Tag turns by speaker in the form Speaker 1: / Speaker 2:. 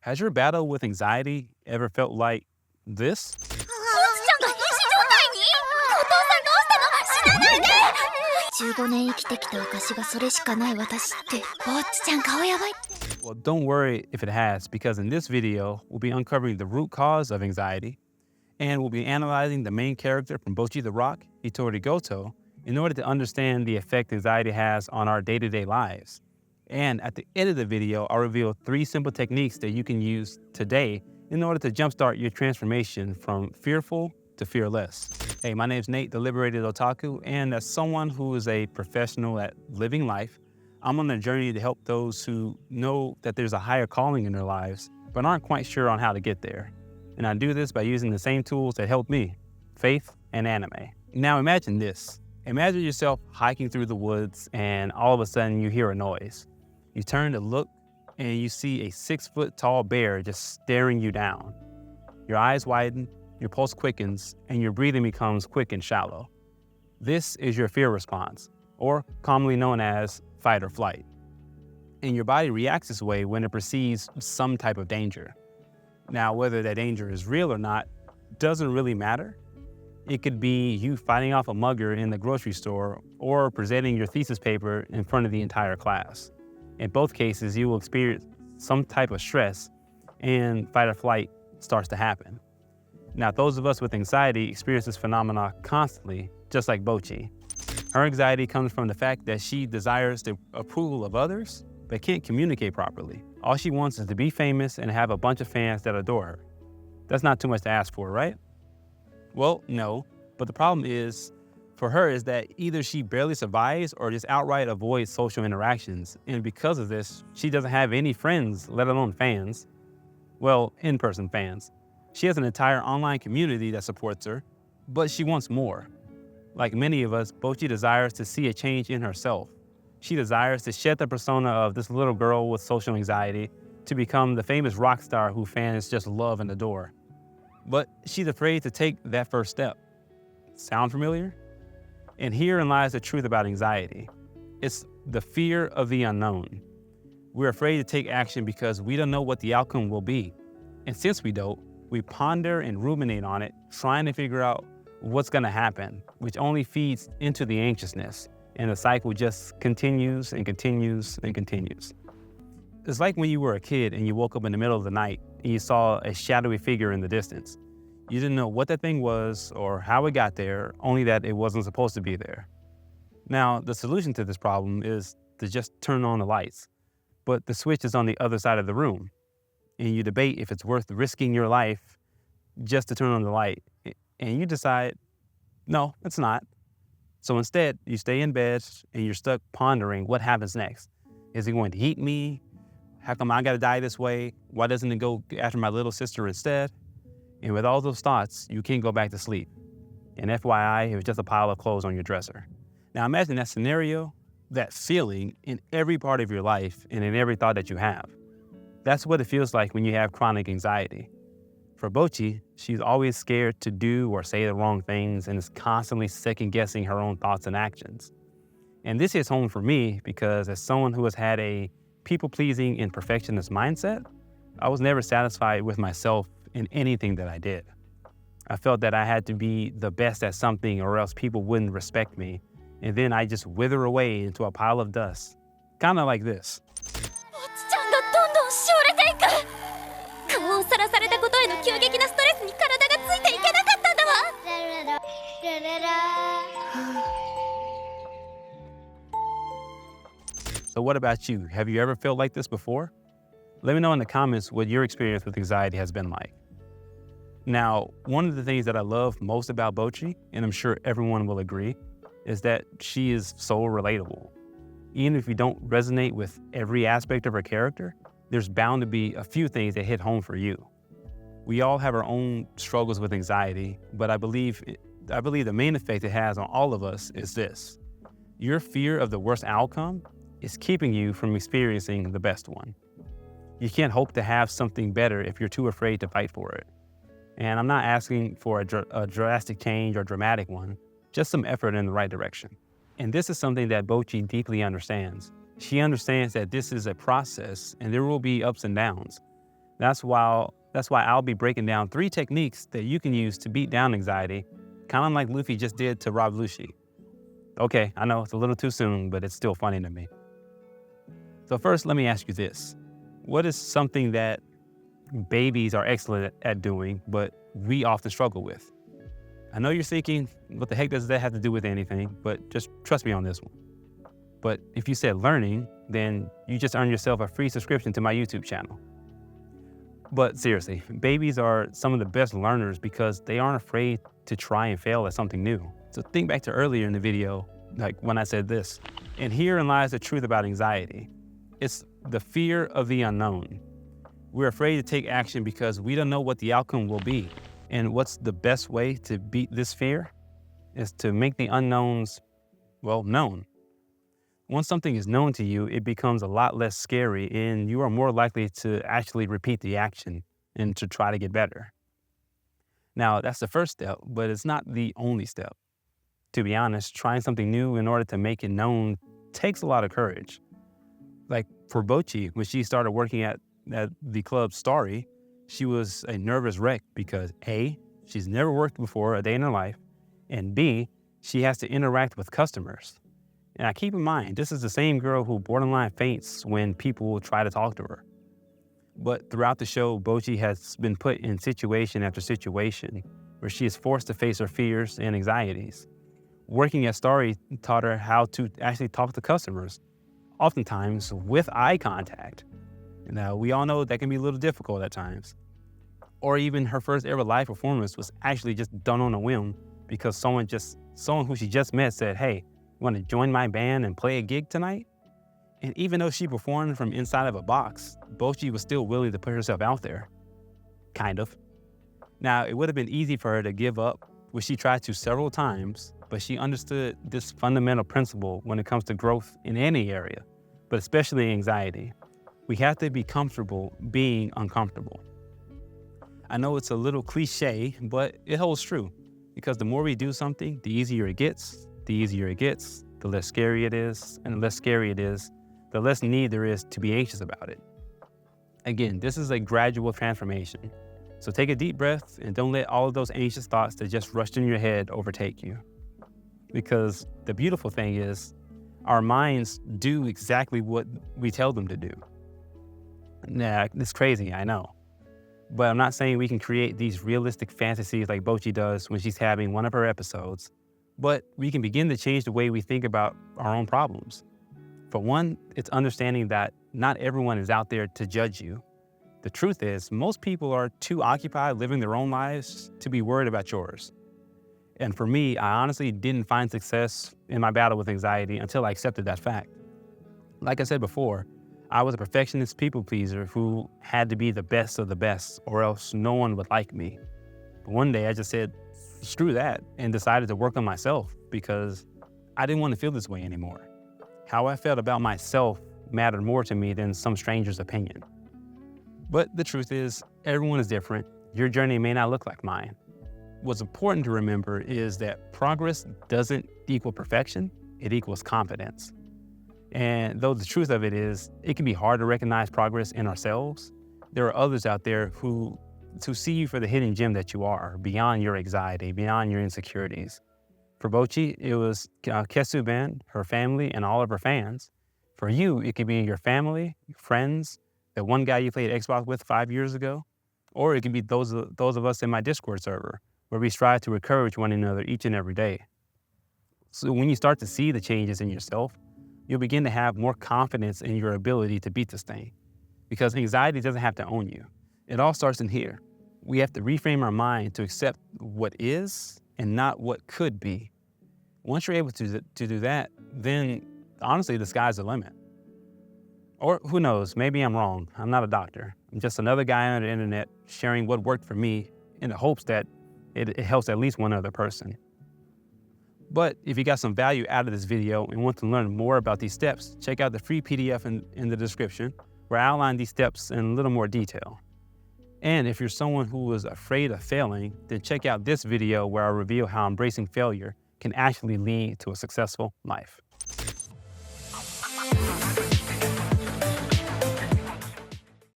Speaker 1: Has your battle with anxiety ever felt like this?
Speaker 2: ボッチちゃんが瀕死状態に。お父さんどうしたの？死なないで。15年生きてきた証がそれしかない私って。ボッチちゃん顔やばい。
Speaker 1: Well, don't worry if it has, because in this video, we'll be uncovering the root cause of anxiety, and we'll be analyzing the main character from Bocchi the Rock, Hitori Goto, in order to understand the effect anxiety has on our day-to-day lives. And at the end of the video, I'll reveal 3 simple techniques that you can use today in order to jumpstart your transformation from fearful to fearless. Hey, my name's Nate, the Liberated Otaku, and as someone who is a professional at living life, I'm on a journey to help those who know that there's a higher calling in their lives, but aren't quite sure on how to get there. And I do this by using the same tools that helped me, faith and anime. Now imagine this. Imagine yourself hiking through the woods and all of a sudden you hear a noise. You turn to look and you see a 6-foot-tall bear just staring you down. Your eyes widen, your pulse quickens, and your breathing becomes quick and shallow. This is your fear response, or commonly known as fight or flight. And your body reacts this way when it perceives some type of danger. Now, whether that danger is real or not doesn't really matter. It could be you fighting off a mugger in the grocery store or presenting your thesis paper in front of the entire class. In both cases, you will experience some type of stress and fight or flight starts to happen. Now, those of us with anxiety experience this phenomena constantly, just like Bocchi. Her anxiety comes from the fact that she desires the approval of others, but can't communicate properly. All she wants is to be famous and have a bunch of fans that adore her. That's not too much to ask for, right? Well, no, but the problem for her is that either she barely survives or just outright avoids social interactions. And because of this, she doesn't have any friends, let alone fans. Well, in-person fans. She has an entire online community that supports her, but she wants more. Like many of us, Bocchi desires to see a change in herself. She desires to shed the persona of this little girl with social anxiety to become the famous rock star who fans just love and adore. But she's afraid to take that first step. Sound familiar? And herein lies the truth about anxiety. It's the fear of the unknown. We're afraid to take action because we don't know what the outcome will be. And since we don't, we ponder and ruminate on it, trying to figure out what's gonna happen, which only feeds into the anxiousness. And the cycle just continues and continues and continues. It's like when you were a kid and you woke up in the middle of the night and you saw a shadowy figure in the distance. You didn't know what that thing was or how it got there, only that it wasn't supposed to be there. Now, the solution to this problem is to just turn on the lights, but the switch is on the other side of the room. And you debate if it's worth risking your life just to turn on the light. And you decide, no, it's not. So instead, you stay in bed and you're stuck pondering what happens next. Is it going to eat me? How come I gotta die this way? Why doesn't it go after my little sister instead? And with all those thoughts, you can't go back to sleep. And FYI, it was just a pile of clothes on your dresser. Now imagine that scenario, that feeling in every part of your life and in every thought that you have. That's what it feels like when you have chronic anxiety. For Bocchi, she's always scared to do or say the wrong things and is constantly second-guessing her own thoughts and actions. And this hits home for me because as someone who has had a people-pleasing and perfectionist mindset, I was never satisfied with myself in anything that I did. I felt that I had to be the best at something or else people wouldn't respect me. And then I just wither away into a pile of dust. Kind of like this.
Speaker 2: ボッチちゃんがどんどんしおれていく。顔をさらされたことへの急激なストレスに体がついていけなかったんだわ。
Speaker 1: So what about you? Have you ever felt like this before? Let me know in the comments what your experience with anxiety has been like. Now, one of the things that I love most about Bocchi, and I'm sure everyone will agree, is that she is so relatable. Even if you don't resonate with every aspect of her character, there's bound to be a few things that hit home for you. We all have our own struggles with anxiety, but I believe the main effect it has on all of us is this. Your fear of the worst outcome is keeping you from experiencing the best one. You can't hope to have something better if you're too afraid to fight for it. And I'm not asking for a drastic change or dramatic one, just some effort in the right direction. And this is something that Bocchi deeply understands. She understands that this is a process and there will be ups and downs. That's why I'll be breaking down 3 techniques that you can use to beat down anxiety, kind of like Luffy just did to Rob Lucci. Okay, I know it's a little too soon, but it's still funny to me. So first, let me ask you this. What is something that babies are excellent at doing, but we often struggle with? I know you're thinking, what the heck does that have to do with anything? But just trust me on this one. But if you said learning, then you just earned yourself a free subscription to my YouTube channel. But seriously, babies are some of the best learners because they aren't afraid to try and fail at something new. So think back to earlier in the video, like when I said this. And herein lies the truth about anxiety. It's the fear of the unknown. We're afraid to take action because we don't know what the outcome will be. And what's the best way to beat this fear? Is to make the unknowns, known. Once something is known to you, it becomes a lot less scary and you are more likely to actually repeat the action and to try to get better. Now, that's the first step, but it's not the only step. To be honest, trying something new in order to make it known takes a lot of courage. Like for Bochi, when she started working at the club Starry, she was a nervous wreck because A, she's never worked before a day in her life, and B, she has to interact with customers. Now keep in mind, this is the same girl who borderline faints when people try to talk to her. But throughout the show, Bochi has been put in situation after situation where she is forced to face her fears and anxieties. Working at Starry taught her how to actually talk to customers, oftentimes with eye contact. Now, we all know that can be a little difficult at times. Or even her first ever live performance was actually just done on a whim because someone who she just met said, "Hey, you want to join my band and play a gig tonight?" And even though she performed from inside of a box, Bochi was still willing to put herself out there. Kind of. Now, it would have been easy for her to give up, which she tried to several times, but she understood this fundamental principle when it comes to growth in any area, but especially anxiety. We have to be comfortable being uncomfortable. I know it's a little cliche, but it holds true because the more we do something, the easier it gets. The easier it gets, the less scary it is, and the less scary it is, the less need there is to be anxious about it. Again, this is a gradual transformation. So take a deep breath and don't let all of those anxious thoughts that just rushed in your head overtake you. Because the beautiful thing is, our minds do exactly what we tell them to do. Nah, it's crazy, I know. But I'm not saying we can create these realistic fantasies like Bochi does when she's having one of her episodes. But we can begin to change the way we think about our own problems. For one, it's understanding that not everyone is out there to judge you. The truth is, most people are too occupied living their own lives to be worried about yours. And for me, I honestly didn't find success in my battle with anxiety until I accepted that fact. Like I said before, I was a perfectionist people pleaser who had to be the best of the best or else no one would like me. But one day I just said, screw that, and decided to work on myself because I didn't want to feel this way anymore. How I felt about myself mattered more to me than some stranger's opinion. But the truth is, everyone is different. Your journey may not look like mine. What's important to remember is that progress doesn't equal perfection, it equals confidence. And though the truth of it is, it can be hard to recognize progress in ourselves, there are others out there who see you for the hidden gem that you are, beyond your anxiety, beyond your insecurities. For Bochi, it was Kesu-ben, her family, and all of her fans. For you, it could be your family, friends, that one guy you played Xbox with 5 years ago, or it can be those of us in my Discord server, where we strive to encourage one another each and every day. So when you start to see the changes in yourself, you'll begin to have more confidence in your ability to beat this thing. Because anxiety doesn't have to own you. It all starts in here. We have to reframe our mind to accept what is and not what could be. Once you're able to do that, then honestly, the sky's the limit. Or who knows, maybe I'm wrong. I'm not a doctor. I'm just another guy on the internet sharing what worked for me in the hopes that it helps at least one other person. But if you got some value out of this video and want to learn more about these steps, check out the free PDF in the description where I outline these steps in a little more detail. And if you're someone who is afraid of failing, then check out this video where I reveal how embracing failure can actually lead to a successful life.